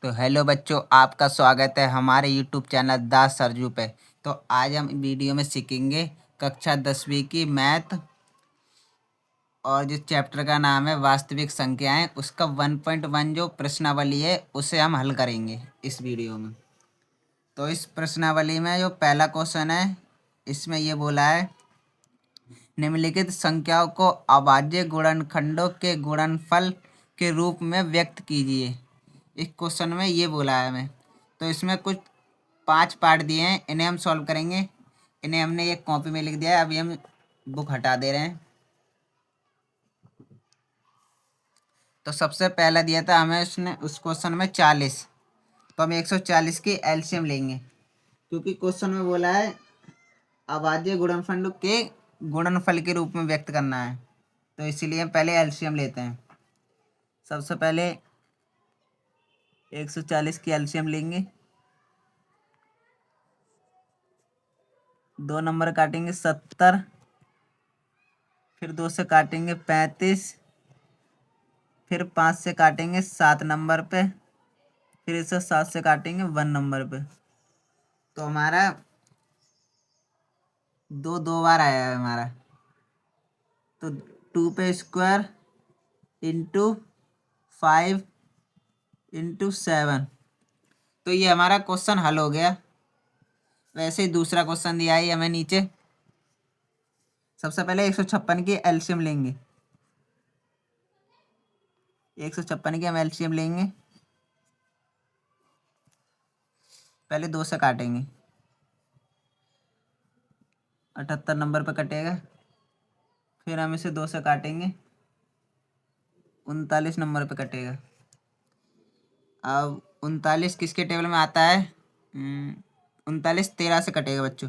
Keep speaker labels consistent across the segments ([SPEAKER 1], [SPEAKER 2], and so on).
[SPEAKER 1] तो हेलो बच्चों, आपका स्वागत है हमारे यूट्यूब चैनल दास सरजू पे। तो आज हम वीडियो में सीखेंगे कक्षा 10वीं की मैथ और जिस चैप्टर का नाम है वास्तविक संख्याएं, उसका 1.1 जो प्रश्नावली है उसे हम हल करेंगे इस वीडियो में। तो इस प्रश्नावली में जो पहला क्वेश्चन है, इसमें ये बोला है निम्नलिखित संख्याओं को अभाज्य गुणनखंडों के गुणनफल के रूप में व्यक्त कीजिए। इस क्वेश्चन में ये बोला है हमें। तो इसमें कुछ 5 पार्ट दिए हैं, इन्हें हम सॉल्व करेंगे। इन्हें हमने एक कॉपी में लिख दिया है, अभी हम बुक हटा दे रहे हैं। तो सबसे पहला दिया था हमें उसने उस क्वेश्चन में 40। तो हम 140 की एलसीएम लेंगे, क्योंकि क्वेश्चन में बोला है अभाज्य गुणनफल के गुणनफल के रूप में व्यक्त करना है। तो इसीलिए हम पहले एलसीएम लेते हैं। सबसे पहले 140 की एलसीएम लेंगे। 2 नंबर काटेंगे 70, फिर 2 से काटेंगे 35, फिर 5 से काटेंगे 7 नंबर पे, फिर इसे 7 से काटेंगे 1 नंबर पे। तो हमारा दो बार आया है हमारा। तो 2 पे स्क्वायर इंटू 5 इंटू 7। तो ये हमारा क्वेश्चन हल हो गया। वैसे ही दूसरा क्वेश्चन दिया है हमें नीचे। सबसे पहले 156 की एलसीएम लेंगे। 156 की हम एलसीएम लेंगे। पहले 2 से काटेंगे, 78 नंबर पे कटेगा। फिर हम इसे 2 से काटेंगे, 39 नंबर पे कटेगा। अब 39 किसके टेबल में आता है? 39 13 से कटेगा बच्चों।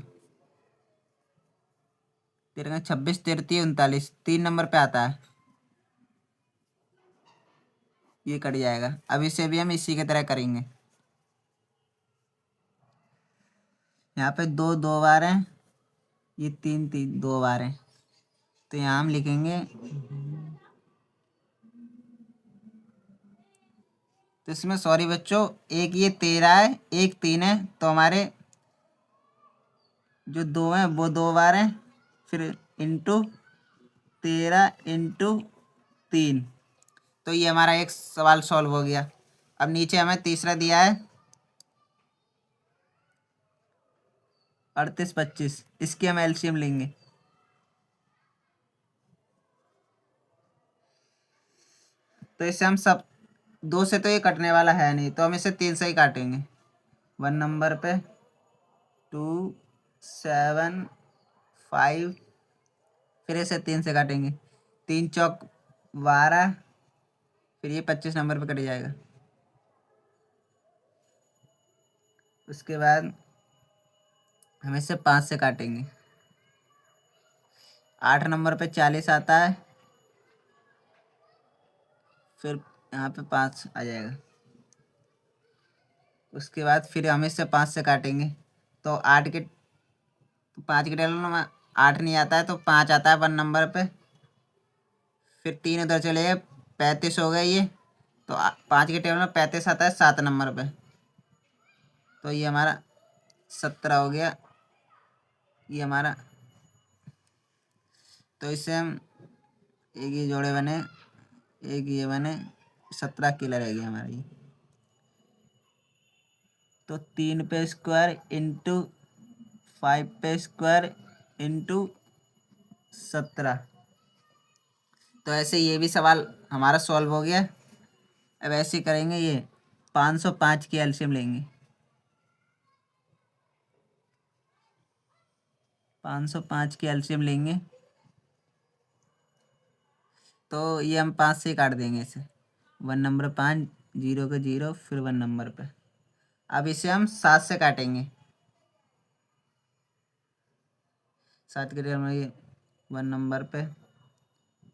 [SPEAKER 1] 13 26 13 39 3 नंबर पे आता है, ये कट जाएगा। अब इसे भी हम इसी की तरह करेंगे। यहाँ पे 2 2 बार हैं, ये 3 3 2 बार हैं। तो यहाँ हम लिखेंगे, तो इसमें सॉरी बच्चों, एक ये 13 है, एक 3 है। तो हमारे जो 2 हैं वो 2 बार हैं, फिर इंटू 13 इंटू 3। तो ये हमारा एक सवाल सॉल्व हो गया। अब नीचे हमें तीसरा दिया है 38 25। इसकी हम एलसीएम लेंगे। तो इसे हम सब 2 से तो ये कटने वाला है नहीं, तो हम इसे 3 से ही काटेंगे। 1 नंबर पे 2 7 5, फिर इसे 3 से काटेंगे। 3 चौक 12, फिर ये 25 नंबर पे कट जाएगा। उसके बाद हम इसे 5 से काटेंगे। 8 नंबर पे 40 आता है, फिर यहाँ पे 5 आ जाएगा। उसके बाद फिर हम इससे 5 से काटेंगे। तो 5 के टेबल में 8 नहीं आता है, तो 5 आता है 1 नंबर पे। फिर 3 उधर चले गए, 35 हो गए ये। तो 5 के टेबल में 35 आता है 7 नंबर पे। तो ये हमारा 17 हो गया ये हमारा। तो इससे हम एक ये जोड़े बने, एक ये बने, 17 अकेला रह गया हमारा ये। तो 3 पे स्क्वायर इंटू 5 पे स्क्वायर इंटू 17। तो ऐसे ये भी सवाल हमारा सॉल्व हो गया। अब ऐसे ही करेंगे, ये 505 की एलसीएम लेंगे। 505 की एलसीएम लेंगे। तो ये हम 5 से काट देंगे इसे। 1 नंबर 5, 0 के 0, फिर 1 नंबर पे। अब इसे हम 7 से काटेंगे। 7 के टेबल में ये 1 नंबर पे,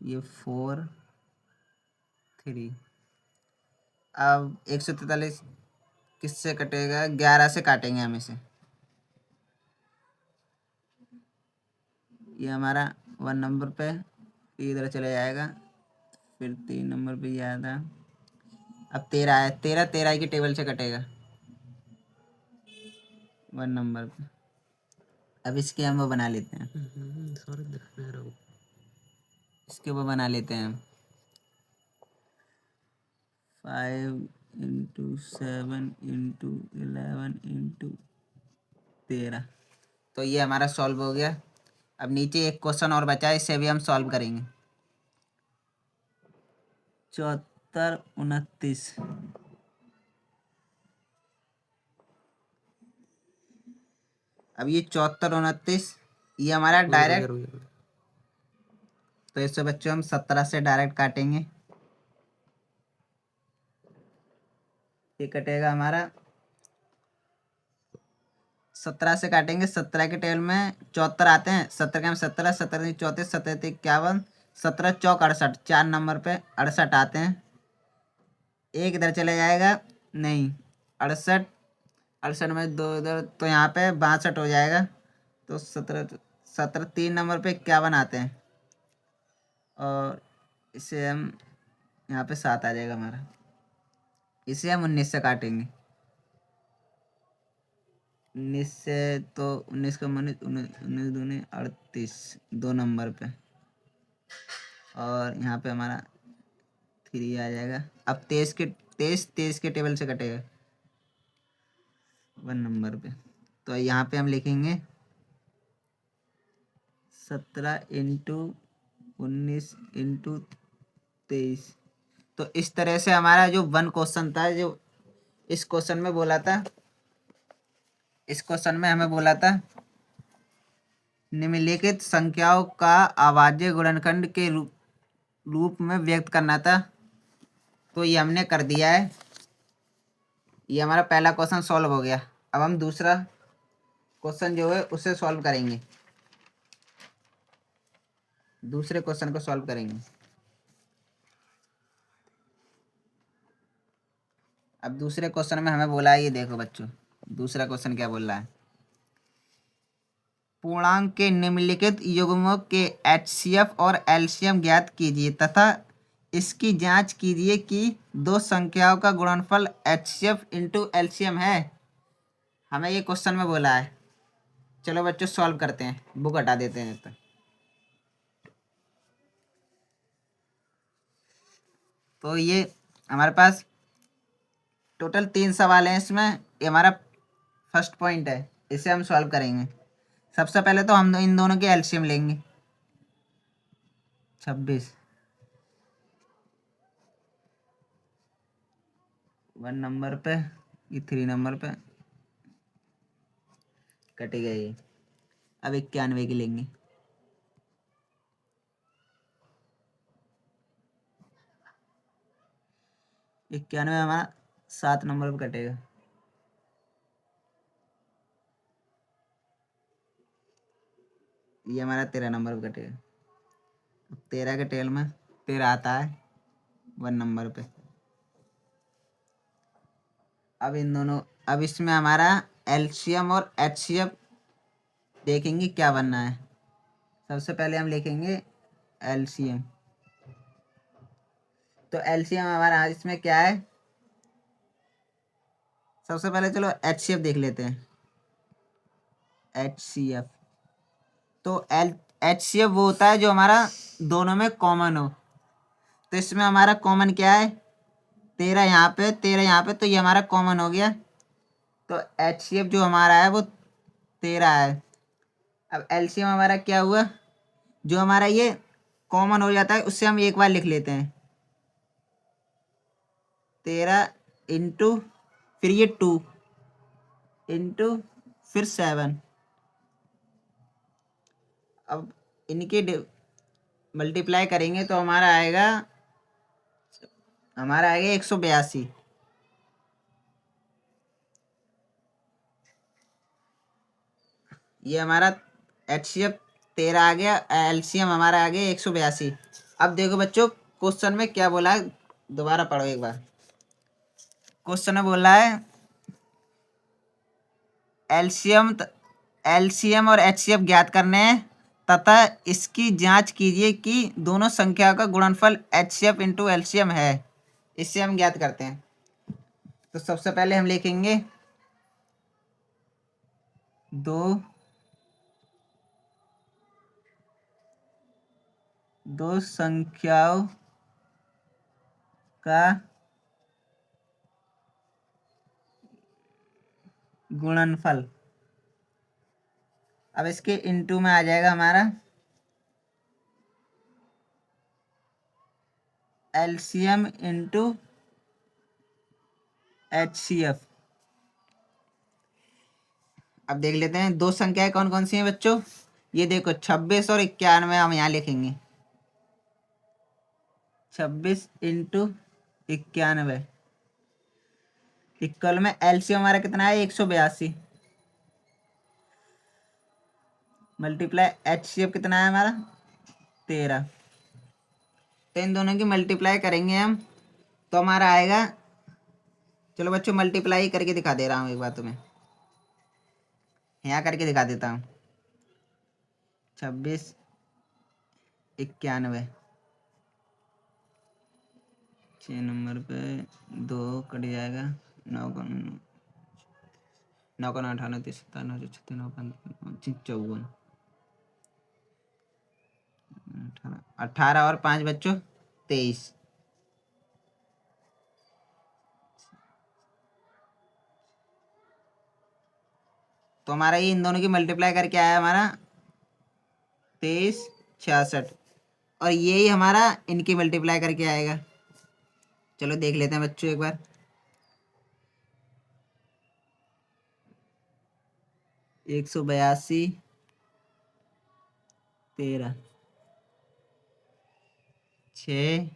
[SPEAKER 1] ये 4 3। अब 143 किससे कटेगा? 11 से काटेंगे हम इसे। ये हमारा 1 नंबर पे इधर चले जाएगा, फिर 3 नंबर पे ये आता है, अब 13 है, 13 13 की टेबल से कटेगा 1 नंबर पे। अब इसके हम वो बना लेते हैं, इसके वो बना लेते हैं हम 5 × 7 × 11 × 13। तो ये हमारा सॉल्व हो गया। अब नीचे एक क्वेश्चन और बचा है, इसे भी हम सॉल्व करेंगे। 74 29। अब ये 74 29 ये हमारा डायरेक्ट, तो इससे बच्चों हम 17 से डायरेक्ट काटेंगे। ये कटेगा हमारा 17 से काटेंगे। 17 के टेबल में 74 आते हैं, 17 के में 17, 17 34, 17 51, 17 चौक 68, 4 नंबर पे 68 आते हैं। एक इधर चले जाएगा, नहीं 68, 68 में 2 इधर, तो यहाँ पे 62 हो जाएगा। तो 17 17 3 नंबर पे 51 आते हैं, और इसे हम यहाँ पे 7 आ जाएगा हमारा। इसे हम 19 से काटेंगे। 19 से तो 19 का 19 दूनी 38 2 नंबर पे, और यहाँ पे हमारा 3 आ जाएगा। अब 23 के टेबल से कटेगा 1 नंबर पे। तो यहाँ पे हम लिखेंगे 17 × 19 × 23। तो इस तरह से हमारा जो 1 क्वेश्चन था, जो इस क्वेश्चन में बोला था, इस क्वेश्चन में हमें बोला था निम्नलिखित संख्याओं का अभाज्य गुणनखंड के रूप में व्यक्त करना था। तो ये हमने कर दिया है। ये हमारा पहला क्वेश्चन सॉल्व हो गया। अब हम दूसरा क्वेश्चन जो है उसे सॉल्व करेंगे, दूसरे क्वेश्चन को सॉल्व करेंगे। अब दूसरे क्वेश्चन में हमें बोला है, ये देखो बच्चों, दूसरा क्वेश्चन क्या बोल रहा है। पूर्णांक के निम्नलिखित युग्मों के एचसीएफ और एलसीएम ज्ञात कीजिए तथा इसकी जांच कीजिए कि दो संख्याओं का गुणनफल एचसीएफ इंटू एलसीएम है। हमें ये क्वेश्चन में बोला है। चलो बच्चों सॉल्व करते हैं, बुक हटा देते हैं तक। तो ये हमारे पास टोटल 3 सवाल हैं इसमें। ये हमारा फर्स्ट पॉइंट है, इसे हम सॉल्व करेंगे। सबसे पहले तो हम इन दोनों के एलसीएम लेंगे। 26 1 नंबर पे, ये 3 नंबर पे कटेगा ये। अब 91 की लेंगे। इक्यानवे हमारा 7 नंबर पे कटेगा। ये हमारा 13 नंबर पे कटेगा। 13 के टेल में 13 आता है 1 नंबर पे। अब इन दोनों, अब इसमें हमारा एलसीएम और एचसीएफ देखेंगे क्या बनना है। सबसे पहले हम लिखेंगे एलसीएम। तो एलसीएम हमारा इसमें क्या है, सबसे पहले चलो एचसीएफ देख लेते हैं। एचसीएफ तो एचसीएफ वो होता है जो हमारा दोनों में कॉमन हो। तो इसमें हमारा कॉमन क्या है, 13 यहाँ पे 13 यहाँ पे, तो ये हमारा कॉमन हो गया। तो एचसीएफ जो हमारा है वो 13 है। अब एलसीएम हमारा क्या हुआ, जो हमारा ये कॉमन हो जाता है उससे हम एक बार लिख लेते हैं 13 इंटू फिर ये 2 इंटू फिर 7। अब इनके मल्टीप्लाई करेंगे तो हमारा आएगा 182। ये हमारा एचसीएफ 13 आ गया, एलसीएम हमारा आ गया 182। अब देखो बच्चों क्वेश्चन में क्या बोला है, दोबारा पढ़ो एक बार। क्वेश्चन में बोला है एलसीएम और एचसीएफ ज्ञात करने हैं तथा इसकी जांच कीजिए कि दोनों संख्याओं का गुणनफल एचसीएफ इंटू एलसीएम है। इससे हम ज्ञात करते हैं। तो सबसे पहले हम लिखेंगे दो संख्याओं का गुणनफल। अब इसके इनटू में आ जाएगा हमारा एलसीएम इंटू HCF। अब देख लेते हैं दो संख्याएं कौन कौन सी हैं बच्चों। ये देखो 26 और 91 हम यहाँ लिखेंगे। 26 इंटू 91 इक्वल में एलसीएम हमारा कितना है 182 मल्टीप्लाई HCF कितना है हमारा 13। तो इन दोनों की मल्टीप्लाई करेंगे हम तो हमारा आएगा। चलो बच्चों मल्टीप्लाई करके दिखा दे रहा हूँ एक बार तुम्हें, यहाँ करके दिखा देता हूँ। 26 91 6 नंबर पे 2 कट जाएगा। 9 का 9 का 98 30 97 36 9 54 18 और 5 बच्चों 23। तो हमारा ये इन दोनों की मल्टीप्लाई करके आया हमारा 2366 और यही हमारा इनकी मल्टीप्लाई करके आएगा। चलो देख लेते हैं बच्चों एक बार। 182 13 6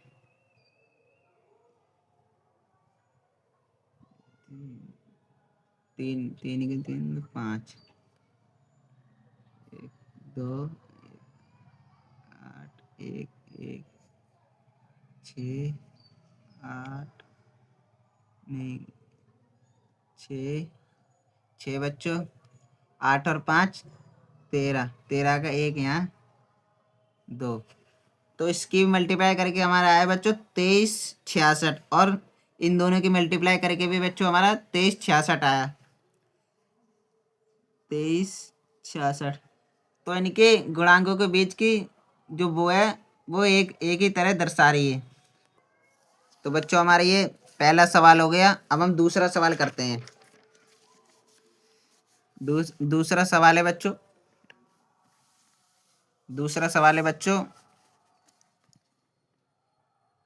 [SPEAKER 1] 3 3 के 3 5 1 2 8 1 1 6 8 नहीं 6 6 बच्चों 8 और 5 13 13 का एक यहाँ 2। तो इसकी मल्टीप्लाई करके हमारा आया बच्चों 2366 और इन दोनों की मल्टीप्लाई करके भी बच्चों हमारा 2366 आया 2366। तो इनके गुणांकों के बीच की जो वो है वो एक एक ही तरह दर्शा रही है। तो बच्चों हमारा ये पहला सवाल हो गया। अब हम दूसरा सवाल करते हैं। दूसरा सवाल है बच्चों, दूसरा सवाल है बच्चों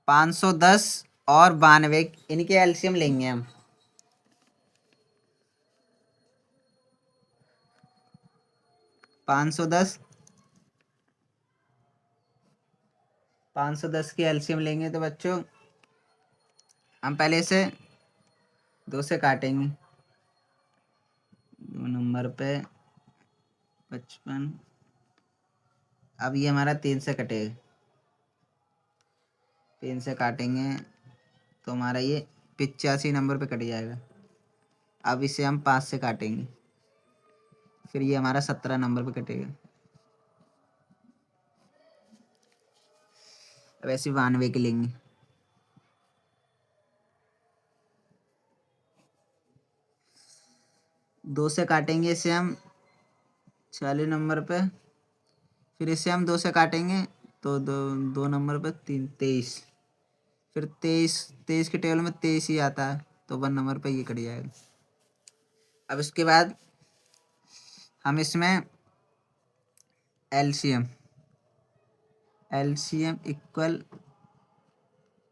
[SPEAKER 1] 510 और 92 इनके एलसीएम लेंगे हम। 510 की एलसीएम लेंगे तो बच्चों हम पहले से 2 से काटेंगे। 2 नंबर पे 55। अब ये हमारा 3 से कटेगा, 3 से काटेंगे तो हमारा ये 85 नंबर पे कट जाएगा। अब इसे हम 5 से काटेंगे, फिर ये हमारा 17 नंबर पे कटेगा। अब ऐसे 92 के लेंगे। 2 से काटेंगे इसे हम 40 नंबर पे, फिर इसे हम 2 से काटेंगे तो 2 नंबर पे 3 23, फिर 23 के टेबल में 23 ही आता है तो 1 नंबर पे ये कट जाएगा। अब इसके बाद हम इसमें एलसीएम इक्वल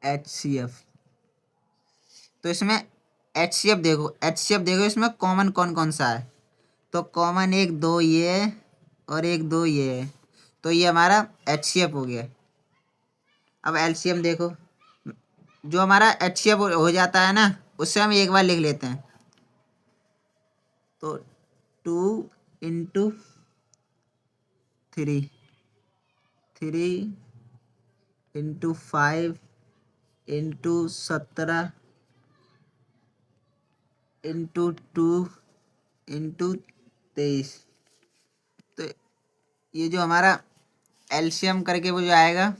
[SPEAKER 1] HCF। तो इसमें HCF देखो इसमें कॉमन कौन कौन सा है। तो कॉमन 1 2 ये है और 1 2 ये है, तो ये हमारा HCF हो गया। अब एलसीएम देखो, जो हमारा HCF हो जाता है ना उससे हम एक बार लिख लेते हैं। तो 2 into 3 3 into 5 into 17 into 2 into 23। तो ये जो हमारा एलसीएम करके वो जो आएगा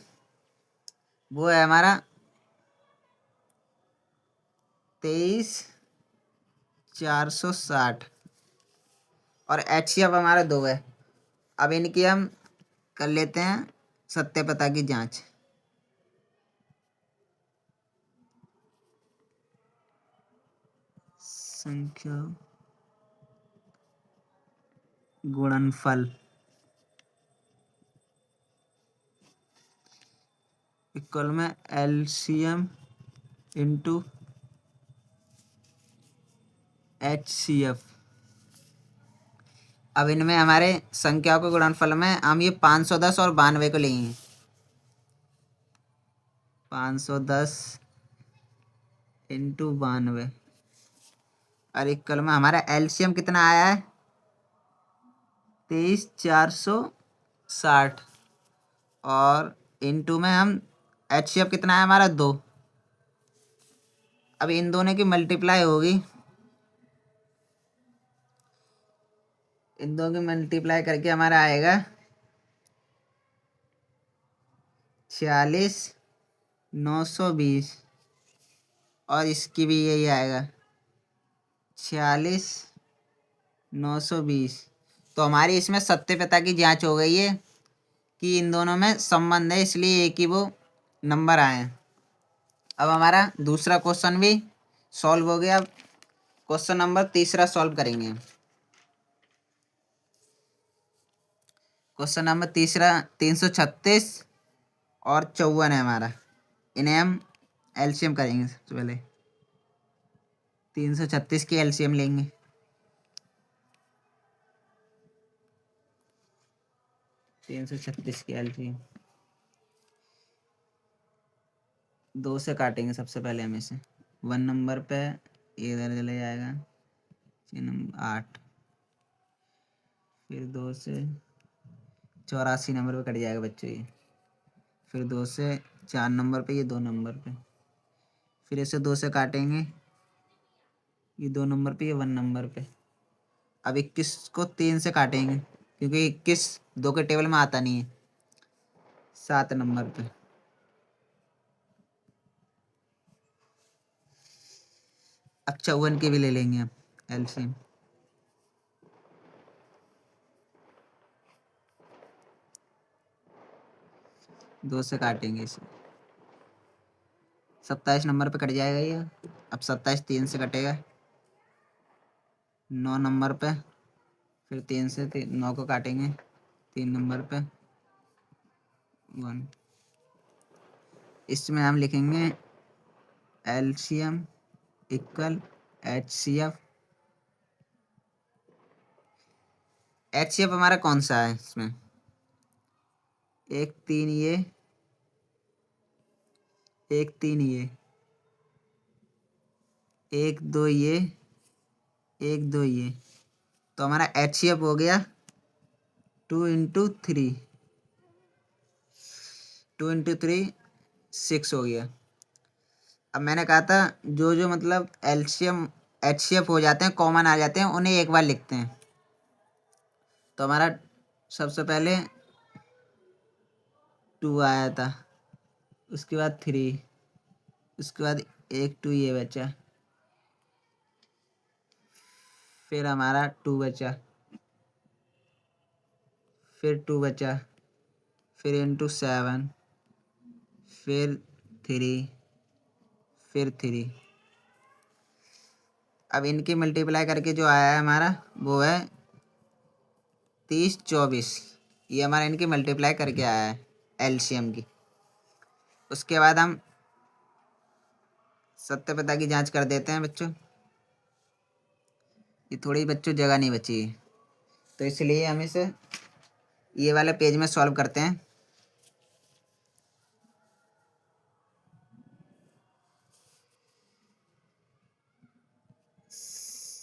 [SPEAKER 1] वो है हमारा 23,460 और एच सी एफ हमारा 2 है। अब इनकी हम कर लेते हैं सत्य पता की जांच। संख्या गुणनफल इक्वल में LCM into H C F. अब इनमें हमारे संख्याओं के गुणनफल में हम ये 510 और 92 को लेंगे। 510 इंटू 92 और इक्वल में हमारा एलसीएम कितना आया है 23,460 और इंटू में हम एच सी एफ कितना है हमारा 2। अब इन दोनों की मल्टीप्लाई होगी, इन दोनों की मल्टीप्लाई करके हमारा आएगा 46,920 और इसकी भी यही आएगा 46,920। तो हमारी इसमें सत्यता की जांच हो गई है कि इन दोनों में संबंध है, इसलिए एक ही वो नंबर आए हैं। अब हमारा दूसरा क्वेश्चन भी सॉल्व हो गया। अब क्वेश्चन नंबर तीसरा सॉल्व करेंगे। क्वेश्चन नंबर तीसरा 336 और 54 है हमारा। इन्हें हम एलसीएम करेंगे। सबसे पहले 336 की एलसीएम लेंगे। 336 की एलसीएम 2 से काटेंगे सबसे पहले हम इसे। 1 नंबर पे इधर चले जाएगा 6 नंबर 8, फिर 2 से 84 नंबर पे कट जाएगा बच्चों ये। फिर 2 से 4 नंबर पे, ये 2 नंबर पे, फिर इसे 2 से काटेंगे, ये 2 नंबर पे, ये 1 नंबर पे। अब 21 को 3 से काटेंगे क्योंकि 21 2 के टेबल में आता नहीं है। 7 नंबर पे। अब 54 के भी ले लेंगे हम एलसीएम। 2 से काटेंगे इसे, 27 नंबर पे कट जाएगा ये। अब 27 3 से कटेगा 9 नंबर पे, फिर 3 से 9 को काटेंगे 3 नंबर पे 1। इसमें हम लिखेंगे LCM equal H C F. H C F हमारा कौन सा है इसमें 1 3 ये 1 3 ये 1 2 ये 1 2 ये। तो हमारा एच सी एफ हो गया 2 इंटू 3, 2 इंटू 3 6 हो गया। अब मैंने कहा था जो जो मतलब एलसीएम एच सी एफ हो जाते हैं, कॉमन आ जाते हैं, उन्हें एक बार लिखते हैं। तो हमारा सबसे पहले 2 आया था, उसके बाद 3, उसके बाद 1 2 ये बचा, फिर हमारा 2 बचा, फिर 2 बचा, फिर इंटू 7, फिर 3, फिर 3। अब इनकी मल्टीप्लाई करके जो आया है हमारा वो है 30 24। ये हमारा इनकी मल्टीप्लाई करके आया है एलसीएम की। उसके बाद हम सत्यता की जांच कर देते हैं बच्चों। ये थोड़ी बच्चों जगह नहीं बची है, तो इसलिए हम इसे ये वाले पेज में सॉल्व करते हैं।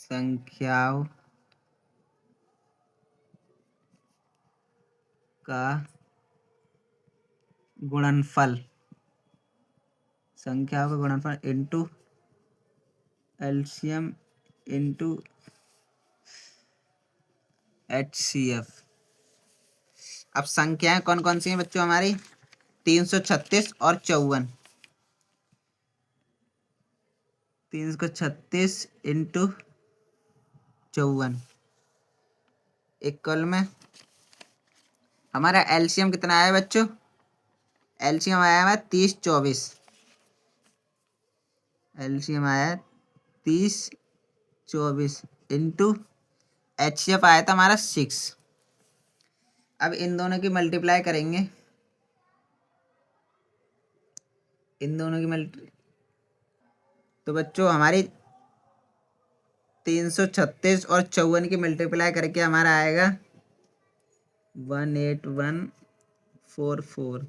[SPEAKER 1] संख्याओं का गुणनफल, संख्याओं का गुणनफल into LCM into H C F. अब संख्याएं कौन कौन सी हैं बच्चों हमारी 336 और 54। 336 इंटू 54 इक्वल में हमारा एलसीएम कितना आया बच्चों? एलसीएम आया है 30 24। एलसीएम आया 30 24 इंटू एचसीएफ आया था हमारा 6। अब इन दोनों की मल्टीप्लाई करेंगे। इन दोनों की मल्टी तो बच्चों हमारी 336 और 54 की मल्टीप्लाई करके हमारा आएगा 18144।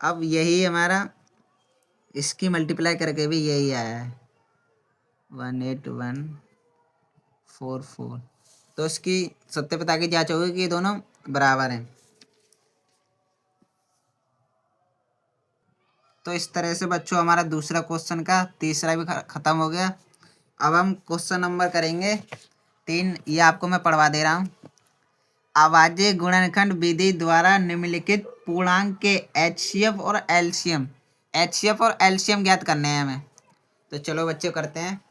[SPEAKER 1] अब यही हमारा इसकी मल्टीप्लाई करके भी यही आया है 18144। तो इसकी सत्यापिता की जांच होगी कि ये दोनों बराबर हैं। तो इस तरह से बच्चों हमारा दूसरा क्वेश्चन का तीसरा भी खत्म हो गया। अब हम क्वेश्चन नंबर करेंगे 3। ये आपको मैं पढ़वा दे रहा हूँ। अभाज्य गुणनखंड विधि द्वारा निम्नलिखित पूर्णांक के एचसीएफ और एलसीएम ज्ञात करने हैं हमें। तो चलो बच्चों करते हैं।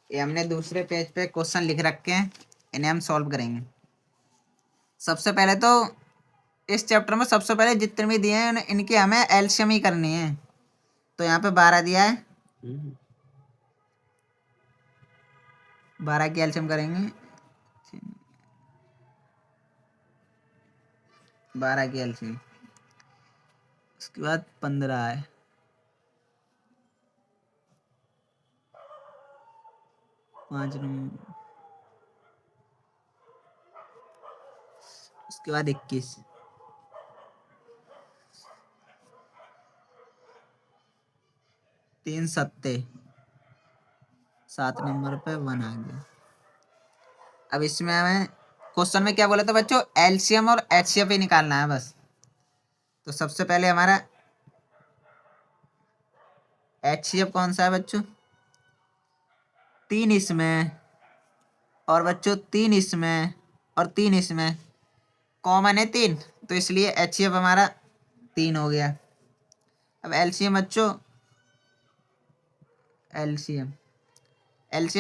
[SPEAKER 1] ये हमने दूसरे पेज पे क्वेश्चन लिख रखे हैं, इन्हें हम सॉल्व करेंगे। सबसे पहले तो इस चैप्टर में सबसे पहले जितने भी दिए हैं इनकी हमें एलसीएम ही करनी है। तो यहाँ पे 12 दिया है, 12 की एलसीएम करेंगे। 12 की एलसीएम, उसके बाद 15 है, पाँच नंबर, उसके बाद 21, तीन सत्ते 7 नंबर पे 1 आ गया। अब इसमें हमें क्वेश्चन में क्या बोला था बच्चों? एलसीएम और एचसीएफ ही निकालना है बस। तो सबसे पहले हमारा एचसीएफ कौन सा है बच्चों? 3 इसमें और बच्चों 3 इसमें और 3 इसमें, कॉमन है 3, तो इसलिए एचसीएफ हमारा 3 हो गया। अब एलसीएम बच्चों, एलसीएम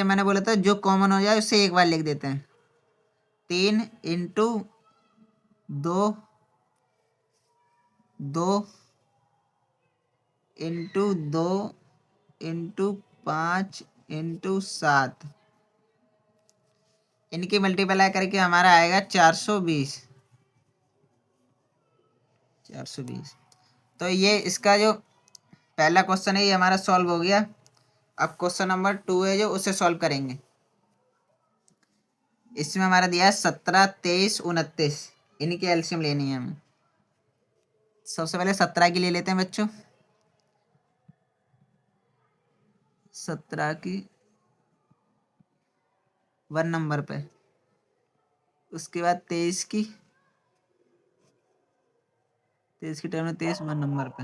[SPEAKER 1] मैंने बोला था जो कॉमन हो जाए उससे एक बार लिख देते हैं। 3 इंटू 2, 2 इंटू 2 इंटू 5 इंटू 7, इनकी मल्टीप्लाई करके हमारा आएगा 420। तो ये इसका जो पहला क्वेश्चन है ये हमारा सॉल्व हो गया। अब क्वेश्चन नंबर 2 है जो उसे सॉल्व करेंगे। इसमें हमारा दिया है 17 23 29, इनकी एलसीएम लेनी है हमें। सबसे पहले 17 की ले लेते हैं बच्चों। 17 की 1 नंबर पे, उसके बाद 23 की टर्म में 23 1 नंबर पे,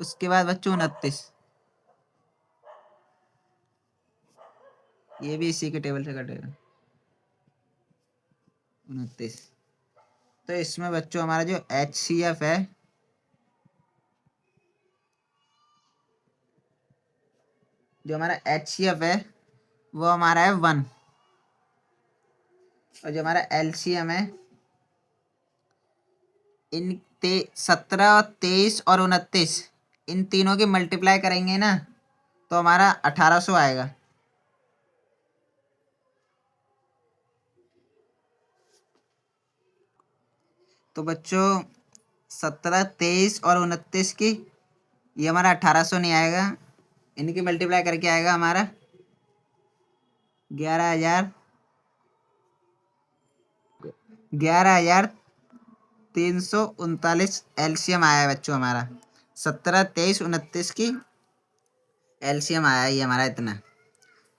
[SPEAKER 1] उसके बाद बच्चों 29, ये भी इसी के टेबल से कटेगा 29। तो इसमें बच्चों हमारा जो एचसीएफ है वो हमारा है 1, और जो हमारा एलसीएम है इन 17 23 और 29, इन तीनों की मल्टीप्लाई करेंगे ना तो हमारा 1800 आएगा। तो बच्चों 17 23 और 29 की ये हमारा 1800 नहीं आएगा, इनकी मल्टीप्लाई करके आएगा हमारा 11,339 एलसीएम आया है बच्चों हमारा। 17 23 29 की एलसीएम आया ये हमारा इतना।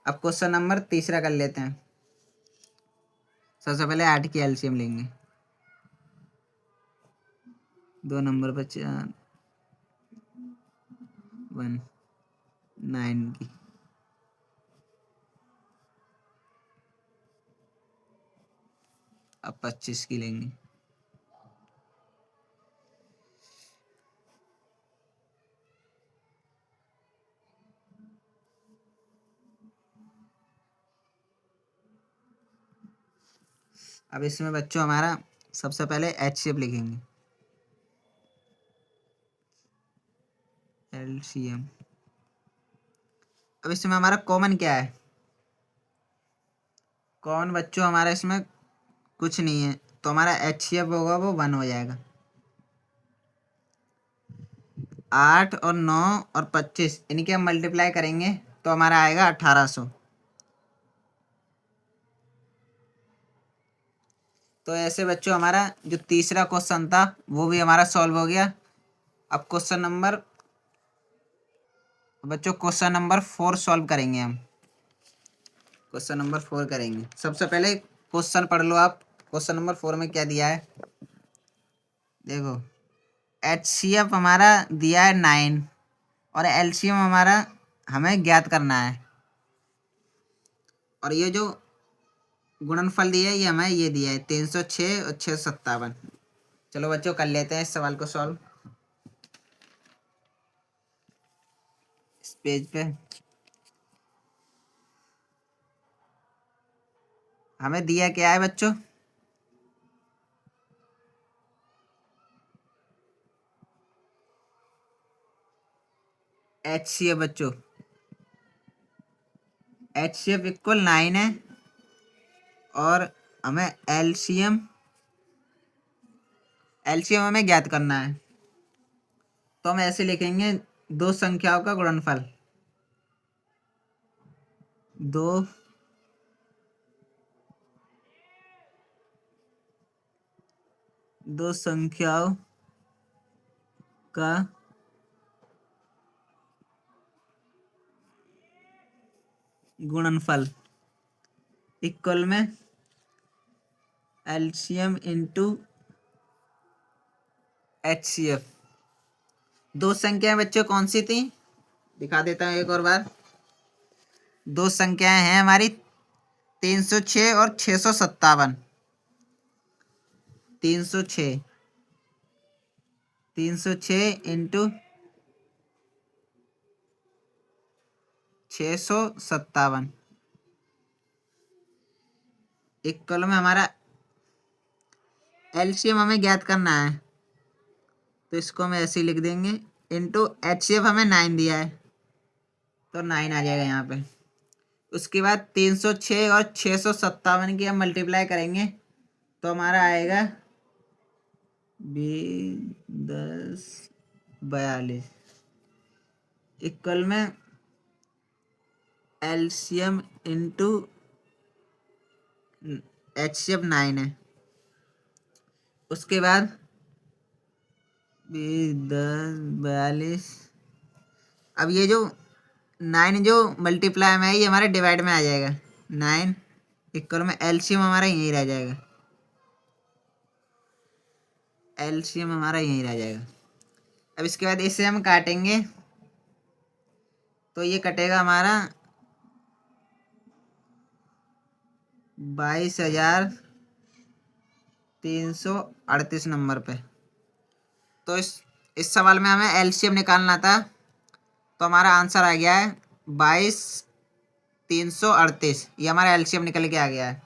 [SPEAKER 1] अब क्वेश्चन नंबर तीसरा कर लेते हैं। सबसे पहले 8 की एलसीएम लेंगे, 2 नंबर पर 4 1 9 की, अब 25 की लेंगे। अब इसमें बच्चों हमारा सबसे पहले HCF लिखेंगे, LCM। अब इसमें हमारा कॉमन क्या है? कॉमन बच्चों हमारा इसमें कुछ नहीं है, तो हमारा HCF होगा वो 1 हो जाएगा। 8 और 9 और 25 इनके हम मल्टीप्लाई करेंगे तो हमारा आएगा 1800। तो ऐसे बच्चों हमारा जो तीसरा क्वेश्चन था वो भी हमारा सॉल्व हो गया। अब क्वेश्चन नंबर 4 सॉल्व करेंगे हम। क्वेश्चन नंबर 4 करेंगे। सबसे पहले क्वेश्चन पढ़ लो आप। क्वेश्चन नंबर 4 में क्या दिया है देखो। HCF हमारा दिया है 9 और LCM हमारा हमें ज्ञात करना है, और ये जो गुणनफल दिया है ये हमें ये दिया है 306 और 657। चलो बच्चों कर लेते हैं इस सवाल को सॉल्व। इस पेज पे हमें दिया क्या है बच्चों? HCF बच्चों, HCF इक्वल 9 है और हमें LCM हमें ज्ञात करना है। तो हम ऐसे लिखेंगे, दो संख्याओं का गुणनफल, दो संख्याओं का गुणनफल इक्वल में LCM इंटू HCF। दो संख्याएं बच्चों कौन सी थी दिखा देता हूँ एक और बार। दो संख्याएं हैं हमारी 306 और 657। 306 इंटू 657 इक्वल में हमारा LCM हमें ज्ञात करना है, तो इसको हम ऐसे ही लिख देंगे। इंटू HCF हमें 9 दिया है तो 9 आ जाएगा यहाँ पे। उसके बाद 306 और 657 की हम मल्टीप्लाई करेंगे तो हमारा आएगा 42 इक्वल में LCM इंटू HCF 9 है। उसके बाद 42। अब ये जो 9 जो मल्टीप्लाई में है ये हमारे डिवाइड में आ जाएगा। 9 इक्वल में LCM हमारा यहीं रह जाएगा। LCM हमारा यहीं रह जाएगा। अब इसके बाद इसे हम काटेंगे तो ये कटेगा हमारा 22,338 नंबर पे। तो इस सवाल में हमें LCM निकालना था, तो हमारा आंसर आ गया है 22,338। ये हमारा LCM निकल के आ गया है।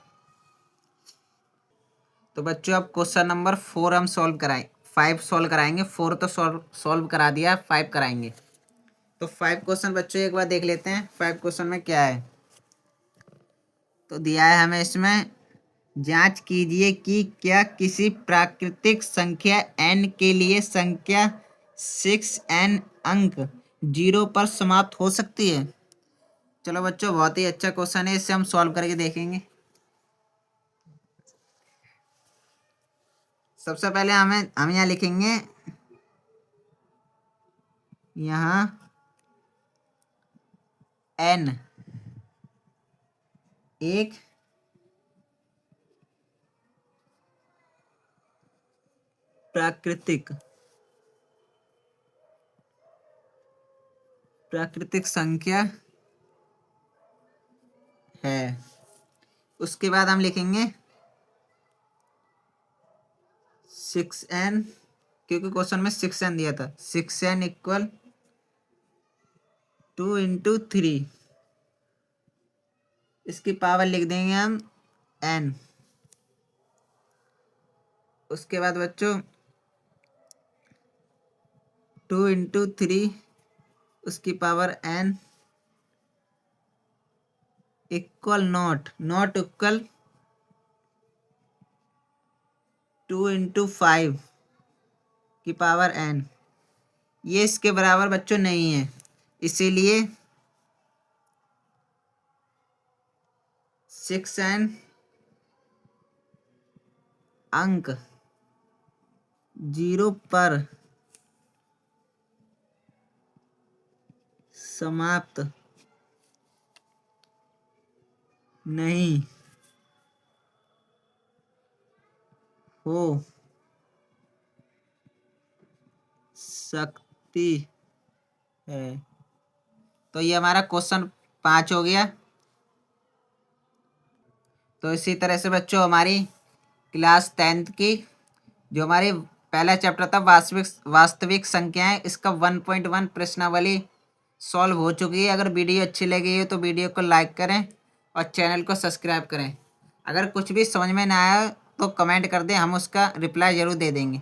[SPEAKER 1] तो बच्चों अब क्वेश्चन नंबर 4 हम सॉल्व कराएं 5 सॉल्व कराएंगे। 4 तो सॉल्व करा दिया, 5 कराएंगे। तो 5 क्वेश्चन बच्चों एक बार देख लेते हैं 5 क्वेश्चन में क्या है। तो दिया है हमें इसमें, जांच कीजिए कि क्या किसी प्राकृतिक संख्या n के लिए संख्या 6n अंक 0 पर समाप्त हो सकती है। चलो बच्चों बहुत ही अच्छा क्वेश्चन है, इससे हम सॉल्व करके देखेंगे। सबसे पहले हम यहाँ लिखेंगे, यहाँ n एक प्राकृतिक संख्या है। उसके बाद हम लिखेंगे 6n, क्योंकि क्वेश्चन में 6n दिया था। 6n इक्वल 2 इंटू 3, इसकी पावर लिख देंगे हम n। उसके बाद बच्चों 2 इंटू 3 उसकी power n equal not equal 2 into 5 की पावर n, ये इसके बराबर बच्चों नहीं है, इसीलिए 6n अंक 0 पर समाप्त नहीं हो सकती है। तो ये हमारा क्वेश्चन 5 हो गया। तो इसी तरह से बच्चों हमारी क्लास 10th की जो हमारी पहला चैप्टर था वास्तविक संख्याएं, इसका 1.1 प्रश्नावली सॉल्व हो चुकी है। अगर वीडियो अच्छी लगी हो तो वीडियो को लाइक करें और चैनल को सब्सक्राइब करें। अगर कुछ भी समझ में ना आया तो कमेंट कर दें, हम उसका रिप्लाई ज़रूर दे देंगे।